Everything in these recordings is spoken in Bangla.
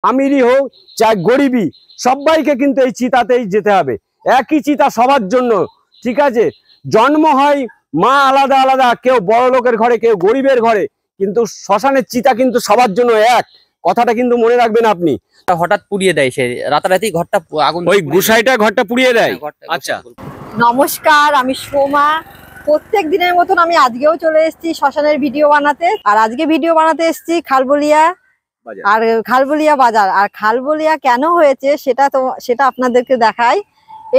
আমিরই হোক চাই গরিবই, সবাইকে কিন্তু এই চিতাতেই যেতে হবে। একই চিতা সবার জন্য, ঠিক আছে? জন্ম হয় মা আলাদা আলাদা, কেউ বড় লোকের ঘরে, কেউ গরিবের ঘরে, কিন্তু শ্মশানের চিতা কিন্তু সবার জন্য এক। কথাটা কিন্তু মনে রাখবেন আপনি। হঠাৎ পুড়িয়ে দেয়, সে রাতারাতি ঘরটা আগুন, ওই গুসাইটা ঘরটা পুড়িয়ে দেয়। আচ্ছা, নমস্কার, আমি সোমা। প্রত্যেক দিনের মতন আমি আজকেও চলে এসেছি শ্মশানের ভিডিও বানাতে। আর আজকে ভিডিও বানাতে এসেছি খালবলিয়া আর খালবলিয়া বাজার। আর খালবলিয়া কেন হয়েছে সেটা আপনাদেরকে দেখাই।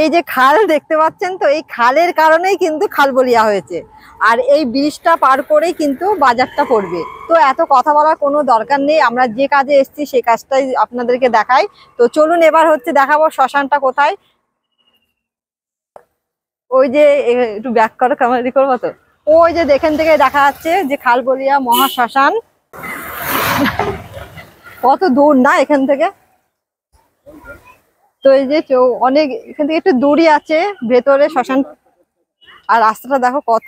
এই যে খাল দেখতে পাচ্ছেন, তো এই খালের কারণেই কিন্তু খালবলিয়া হয়েছে। আর এই ব্রিজটা পার করেই কিন্তু বাজারটা পড়বে। তো এত কথা বলার কোনো দরকার নেই, আমরা যে কাজে এসেছি সেই কাজটাই আপনাদেরকে দেখাই। তো চলুন এবার দেখাবো শ্মশানটা কোথায়। ওই যে একটু ব্যাক করো, ক্যামেরা করবো তো। ওই যে এখান থেকে দেখা যাচ্ছে যে খালবলিয়া মহা শ্মশান। কত দূর না এখান থেকে। তো এই যে অনেক এখান থেকে একটু দূরই আছে ভেতরে শ্মশান। আর রাস্তাটা দেখো কত,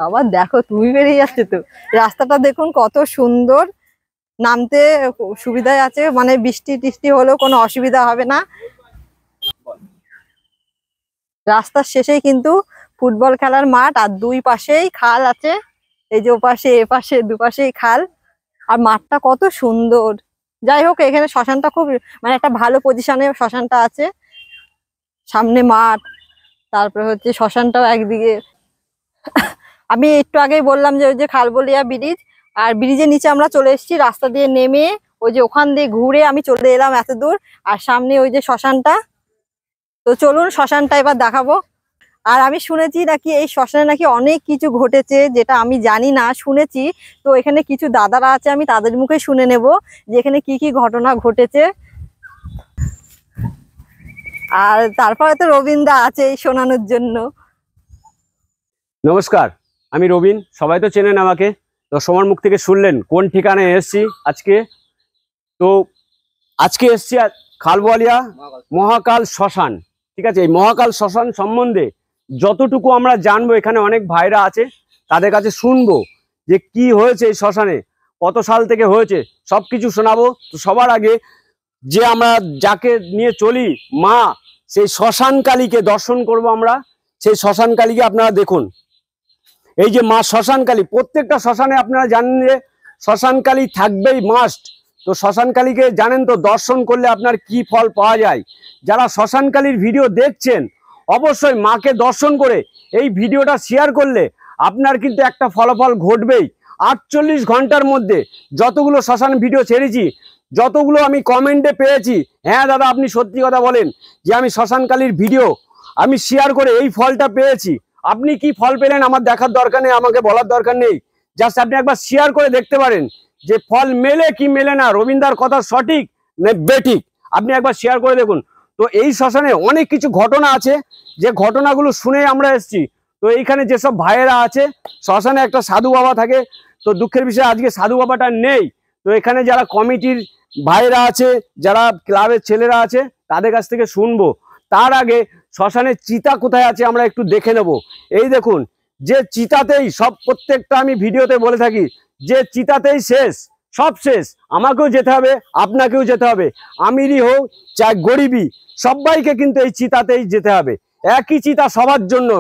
আবার দেখো তুমি বেরিয়ে যাচ্ছে তো। রাস্তাটা দেখুন কত সুন্দর, নামতে সুবিধায় আছে, মানে বৃষ্টি টিষ্টি হলেও কোনো অসুবিধা হবে না। রাস্তার শেষেই কিন্তু ফুটবল খেলার মাঠ, আর দুই পাশেই খাল আছে। এই যে ওপাশে এপাশে দুপাশেই খাল, আর মাঠটা কত সুন্দর। যাই হোক, এখানে শ্মশানটা খুব মানে একটা ভালো পজিশনে শ্মশানটা আছে। সামনে মাঠ, তারপরে শ্মশানটাও একদিকে। আমি একটু আগেই বললাম যে ওই যে খালবলিয়া ব্রিজ, আর ব্রিজের নিচে আমরা চলে এসেছি। রাস্তা দিয়ে নেমে ওই যে ওখান দিয়ে ঘুরে আমি চলে এলাম এত দূর। আর সামনে ওই যে শ্মশানটা। তো চলুন শ্মশানটা এবার দেখাবো। আর আমি শুনেছি নাকি এই শ্মশানে নাকি অনেক কিছু ঘটেছে, যেটা আমি জানি না, শুনেছি। তো এখানে কিছু দাদারা আছে, আমি তাদের মুখে শুনে নেব যে এখানে কি কি ঘটনা ঘটেছে। আর তারপরে তো রবীন্দ্র আছে এই শোনানোর জন্য। নমস্কার, আমি রবিন। সবাই তো চেনেন আমাকে। তো সবার মুখ থেকে শুনলেন কোন ঠিকানায় এসেছি আজকে। তো আজকে এসেছি খালবলিয়া মহাকাল শ্মশান। ঠিক আছে, এই মহাকাল শ্মশান সম্বন্ধে যতটুকু আমরা জানবো, এখানে অনেক ভাইরা আছে, তাদের কাছে শুনবো যে কি হয়েছে এই শ্মশানে, কত সাল থেকে হয়েছে, সব কিছু শোনাবো। তো সবার আগে যে আমরা যাকে নিয়ে চলি, মা, সেই শ্মশান কালীকে দর্শন করব আমরা। সেই শ্মশান কালীকে আপনারা দেখুন, এই যে মা শ্মশান কালী। প্রত্যেকটা শ্মশানে আপনারা জানেন যে শ্মশান কালী থাকবেই, মাস্ট। তো শ্মশান কালীকে জানেন তো, দর্শন করলে আপনার কি ফল পাওয়া যায়। যারা শ্মশান কালীর ভিডিও দেখছেন, অবশ্যই মাকে দর্শন করে এই ভিডিওটা শেয়ার করলে আপনার কিন্তু একটা ফলাফল ঘটবেই। 48 ঘন্টার মধ্যে যতগুলো শ্মশান ভিডিও ছেড়েছি, যতগুলো আমি কমেন্টে পেয়েছি, হ্যাঁ দাদা আপনি সত্যি কথা বলেন যে আমি শ্মশান কালীর ভিডিও আমি শেয়ার করে এই ফলটা পেয়েছি। আপনি কি ফল পেলেন আমার দেখার দরকার নেই, আমাকে বলার দরকার নেই। জাস্ট আপনি একবার শেয়ার করে দেখতে পারেন যে ফল মেলে কি মেলে না, রবীন্দ্রর কথা সঠিক না বেঠিক, আপনি একবার শেয়ার করে দেখুন। তো এই শ্মশানে অনেক কিছু ঘটনা আছে, যে ঘটনাগুলো শুনে আমরা এসেছি। তো এইখানে যেসব ভাইয়েরা আছে, শ্মশানে একটা সাধু বাবা থাকে। তো দুঃখের বিষয় আজকে সাধু বাবাটা নেই। তো এখানে যারা কমিটির ভাইয়েরা আছে, যারা ক্লাবের ছেলেরা আছে, তাদের কাছ থেকে শুনবো। তার আগে শ্মশানের চিতা কোথায় আছে আমরা একটু দেখে নেব। এই দেখুন, যে চিতাতেই সব, প্রত্যেকটা আমি ভিডিওতে বলে থাকি যে চিতাতেই শেষ, সব শেষ। আমাকেও যেতে হবে, আপনাকেও যেতে হবে। আমিরই হোক চাই গরিবই, সবাইকে কিন্তু এই চিতাতেই যেতে হবে। একই চিতা সবার জন্য,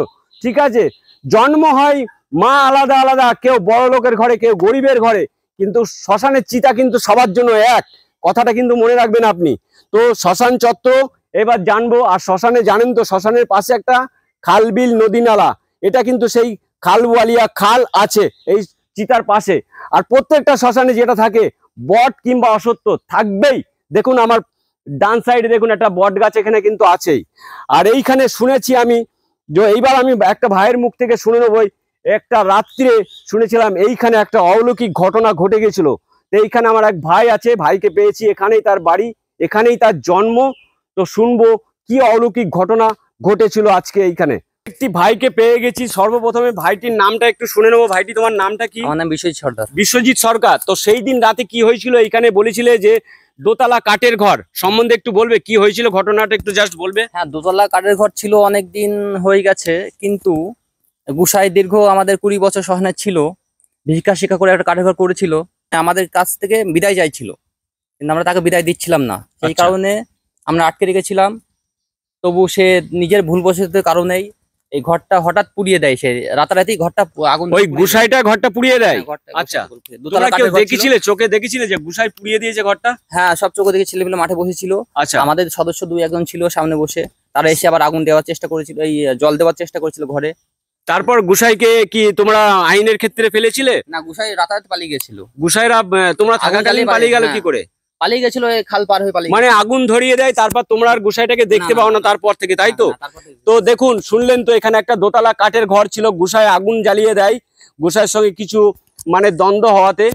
ঠিক আছে? জন্ম হয় মা আলাদা আলাদা, কেউ বড় লোকের ঘরে, কেউ গরিবের ঘরে, কিন্তু শ্মশানের চিতা কিন্তু সবার জন্য এক। কথাটা কিন্তু মনে রাখবেন আপনি। তো শ্মশান চত্বর এবার জানবো। আর শ্মশানে জানেন তো, শ্মশানের পাশে একটা খাল, বিল, নদী, নালা, এটা কিন্তু সেই খালবলিয়া খাল আছে এই চিতার পাশে। আর প্রত্যেকটা শ্মশানে যেটা থাকে, বট কিংবা অসত্য থাকবেই। দেখুন আমার ডান সাইডে দেখুন একটা বট গাছ এখানে কিন্তু আছেই। আর এইখানে শুনেছি আমি, যে এইবার আমি একটা ভাইয়ের মুখ থেকে শুনে নেবই। একটা রাত্রে শুনেছিলাম এইখানে একটা অলৌকিক ঘটনা ঘটে গেছিল। তো এইখানে আমার এক ভাই আছে, ভাইকে পেয়েছি, এখানেই তার বাড়ি, এখানেই তার জন্ম। তো শুনবো কি অলৌকিক ঘটনা ঘটেছিল আজকে এইখানে। একটি ভাইকে পেয়ে গেছি। সর্বপ্রথমে ভাইটির নামটা একটু শুনে নেবো। ভাইটি, তোমার নামটা কি? আমার নাম বিশ্বজিৎ সর্দার। বিশ্বজিৎ সরকার। তো সেই দিন রাতে কি হয়েছিল এইখানে? বলেছিলে যে দোতলা কাঠের ঘর সম্বন্ধে একটু বলবে, কি হয়েছিল ঘটনাটা একটু জাস্ট বলবে? হ্যাঁ, দোতলা কাঠের ঘর ছিল, অনেক দিন হয়ে গেছে। কিন্তু গুসাই দীর্ঘ আমাদের 20 বছর শ্মশানে ছিল, ভিক্ষা শিক্ষা করে একটা কাঠের ঘর করেছিল, আমাদের কাছ থেকে বিদায় চাইছিল। কিন্তু আমরা তাকে বিদায় দিচ্ছিলাম না, সেই আচ্ছা। কারণে আমরা আটকে রেখেছিলাম। তবু সে নিজের ভুলবশতের কারণেই এই ঘরটা হঠাৎ পুড়িয়ে দেয়, সে রাতারাতি ঘরটা আগুন ওই গুসাইটা ঘরটা পুড়িয়ে দেয়? হ্যাঁ, ঘরটা আচ্ছা। দোতলা তোমরা কেউ কাঠের ঘর ছিল। দেখেছিলে, চোখে দেখেছিলে যে গুসাই পুড়িয়ে দিয়েছে ঘরটা? হ্যাঁ, সব চোখে দেখে ছেলেগুলো মাঠে বসেছিল। আচ্ছা। আমাদের সদস্য 2-1 ছিল সামনে বসে, তারা এসে আবার আগুন দেওয়ার চেষ্টা করেছিল, এই জল দেওয়ার চেষ্টা করেছিল ঘরে। তারপর গুসাইকে কি তোমরা আইনের ক্ষেত্রে ফেলেছিলে? না, গুসাই রাতারাতি পালিয়ে গেছিল। গুসাইরা তোমরা আগুন থাকাকালীন জ্বালিয়ে পালিয়ে গেল হ্যাঁ। কি করে? পালিয়ে গেছিল, এই খাল পার হয়ে পালিয়ে মানে আগুন ধরিয়ে দেয়, তারপর তোমরা আর গুসাইটাকে দেখতে না, পাও না, না তারপর থেকে, তাই তো? না, তারপর থেকে- তো দেখুন, শুনলেন তো, এখানে একটা দোতলা কাঠের ঘর ছিল, গুসাই আগুন জ্বালিয়ে দেয়। গুসাইয়ের সঙ্গে কিছু মানে দ্বন্দ্ব হওয়াতে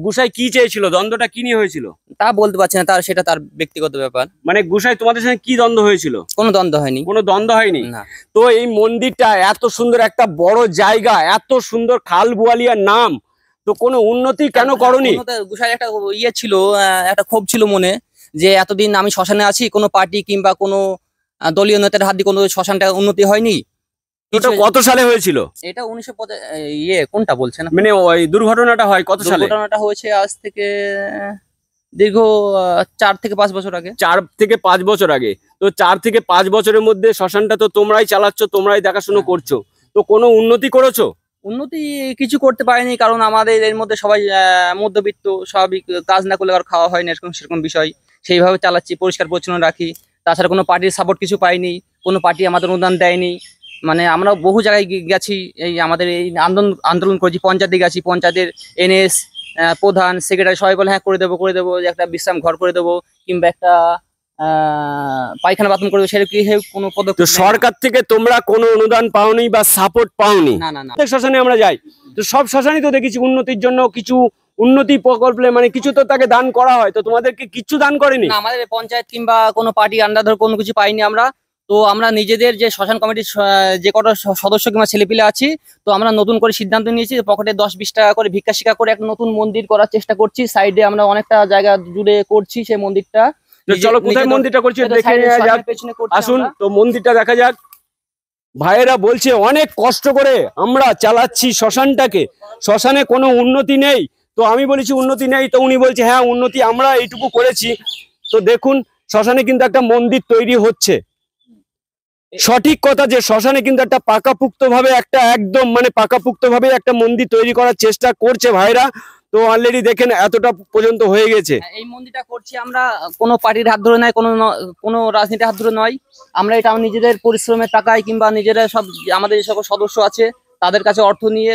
গুসাই কি চেয়েছিল, দ্বন্দ্বটা কি নিয়ে হয়েছিল? তা বলতে পারছি না, সেটা তার ব্যক্তিগত ব্যাপার। মানে গুসাই তোমাদের সঙ্গে কি দ্বন্দ্ব হয়েছিল? কোনো দ্বন্দ্ব হয়নি। কোনো দ্বন্দ্ব হয়নি? না, তো এই মন্দিরটা এত সুন্দর একটা বড় জায়গা, এত সুন্দর খাল বোয়ালিয়ার নাম, তো কোনো উন্নতি কেন করনি? গুসাইয়ের একটা ইয়ে ছিল, একটা ক্ষোভ ছিল মনে, যে এতদিন আমি শ্মশানে আছি, কোনো পার্টি কিংবা কোনো দলীয় নেতার হাত দিয়ে কোনো শ্মশানটা উন্নতি হয়নি। এটা কত সালে হয়েছিল? এটা 1950 ইয়ে কোনটা বলছেন? মানে ওই দুর্ঘটনাটা হয় কত সালে? দুর্ঘটনাটা হয়েছে আজ থেকে দীর্ঘ 4 থেকে 5 বছর আগে। 4 থেকে 5 বছর আগে। তো 4 থেকে 5 বছরের মধ্যে শ্মশানটা তো তোমরাই চালাচ্ছ, তোমরাই দেখাশুনো করছো, তো কোনো উন্নতি করেছো? উন্নতি কিছু করতে পারেনি, কারণ আমাদের এর মধ্যে সবাই মধ্যবিত্ত, স্বাভাবিক, কাজ না করলে আর খাওয়া হয় না, এরকম সেরকম বিষয়। সেইভাবে চালাচ্ছি, পরিষ্কার পরিচ্ছন্ন রাখি। তাছাড়া কোনো পার্টির সাপোর্ট কিছু পাইনি, কোনো পার্টি আমাদের অনুদান দেয়নি। মানে আমরা বহু জায়গায় গেছি, এই আমাদের এই আন্দোলন করেছি, পঞ্চায়েতে গেছি, পঞ্চায়েতের এনএস প্রধান, সেক্রেটারি সবাই বলে হ্যাঁ করে দেবো, যে একটা বিশ্রাম ঘর করে দেবো, কিংবা একটা পায়খানা বাথরুম করে দেবো, সেরকম কোনো তো পদক্ষেপ নেয় না। সরকার থেকে তোমরা কোনো অনুদান পাওনি বা সাপোর্ট পাওনি? না, না, না। প্রত্যেক শ্মশানে আমরা যাই, তো সব শ্মশানই তো দেখেছি উন্নতির জন্য কিছু উন্নতি প্রকল্পে মানে কিছু তো তাকে দান করা হয়, তো তোমাদেরকে কিচ্ছু দান করেনি? না, আমাদের পঞ্চায়েত কিংবা কোনো পার্টি আন্ডার ধরে কোনো কিছু পাইনি আমরা। তো আমরা নিজেদের যে শ্মশান কমিটির যে কটা সদস্য কিংবা ছেলেপিলে আছি, তো আমরা নতুন করে সিদ্ধান্ত নিয়েছি, পকেটে 10-20 টাকা করে ভিক্ষা শিক্ষা করে একটা নতুন মন্দির করার চেষ্টা করছি। সাইডে আমরা অনেকটা জায়গা জুড়ে করছি সেই মন্দিরটা। তো চলো কোথায় মন্দিরটা করছি দেখে নেওয়া যাক, পেছনে করছি আসুন। আমরা। তো মন্দিরটা দেখা যাক। ভাইয়েরা বলছে অনেক কষ্ট করে আমরা চালাচ্ছি শ্মশানটাকে, শ্মশানে কোনো উন্নতি নেই। তো আমি বলেছি উন্নতি নেই, তো উনি বলছে হ্যাঁ উন্নতি আমরা এইটুকু করেছি। তো দেখুন, শ্মশানে কিন্তু একটা মন্দির তৈরি হচ্ছে, সঠিক কথা, যে শ্মশানে কিন্তু একটা পাকাপুক্তভাবে একটা একদম মানে পাকাপুক্তভাবে একটা মন্দির তৈরি করার চেষ্টা করছে ভাইরা। তো অলরেডি দেখেন এতটা পর্যন্ত হয়ে গেছে। এই মন্দিরটা করছি আমরা কোনো পার্টির হাত ধরে নয়, কোনো রাজনীতির হাত ধরে নয়। আমরা এটা নিজেদের পরিশ্রমের টাকায় কিংবা নিজেরা সব আমাদের যে সকল সদস্য আছে তাদের কাছে অর্থ নিয়ে,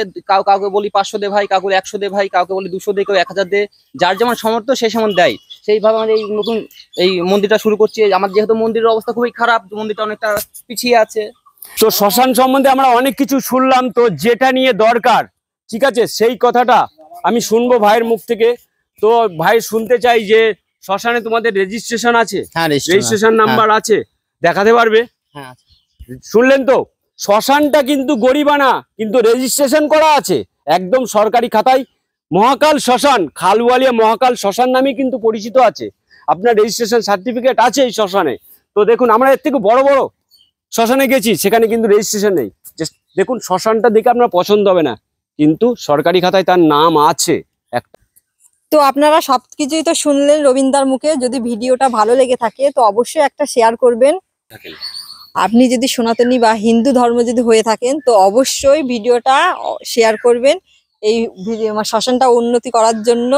কাউকে বলি 500 দে ভাই, কাউকে 100 দে ভাই, কাউকে বলি 200 দে, কেউ 1000 দে, যার যেমন সামর্থ্য সে সেমন দেয়। সেইভাবে আমরা এই নতুন এই মন্দিরটা শুরু করছি। আমার যেহেতু মন্দিরের অবস্থা খুবই খারাপ, মন্দিরটা অনেকটা পিছিয়ে আছে। তো শ্মশান সম্বন্ধে আমরা অনেক কিছু শুনলাম, তো যেটা নিয়ে দরকার, ঠিক আছে, সেই কথাটা আমি শুনবো ভাইয়ের মুখ থেকে। তো ভাই শুনতে চাই যে শ্মশানে তোমাদের রেজিস্ট্রেশন আছে? হ্যাঁ, রেজিস্ট্রেশন নাম্বার আছে, দেখাতে পারবে? হ্যাঁ। শুনলেন তো, শ্মশানটা কিন্তু গরিবানা, কিন্তু রেজিস্ট্রেশন করা আছে একদম সরকারি খাতায়। মহাকাল শ্মশান, খালওয়ালিয়া মহাকাল শ্মশান নামে কিন্তু পরিচিত আছে। আপনার রেজিস্ট্রেশন সার্টিফিকেট আছে এই শ্মশানে। তো দেখুন, আমরা এর থেকে বড় বড় শ্মশানে গেছি, সেখানে কিন্তু রেজিস্ট্রেশন নেই। দেখুন, শ্মশানটা দেখে আপনার পছন্দ হবে না, কিন্তু সরকারি খাতায় তার নাম আছে। তো আপনারা সবকিছুই তো শুনলেন রবীন্দার মুখে। যদি ভিডিওটা ভালো লেগে থাকে তো অবশ্যই একটা শেয়ার করবেন। আপনি যদি সনাতনী বা হিন্দু ধর্ম যদি হয়ে থাকেন তো অবশ্যই ভিডিওটা শেয়ার করবেন, এই ভিডিও শ্মশানটা উন্নতি করার জন্য।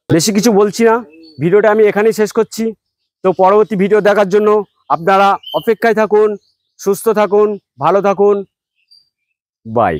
বেশি কিছু বলছি না, ভিডিওটা আমি এখানেই শেষ করছি। তো পরবর্তী ভিডিও দেখার জন্য আপনারা অপেক্ষায় থাকুন, সুস্থ থাকুন, ভালো থাকুন, বাই।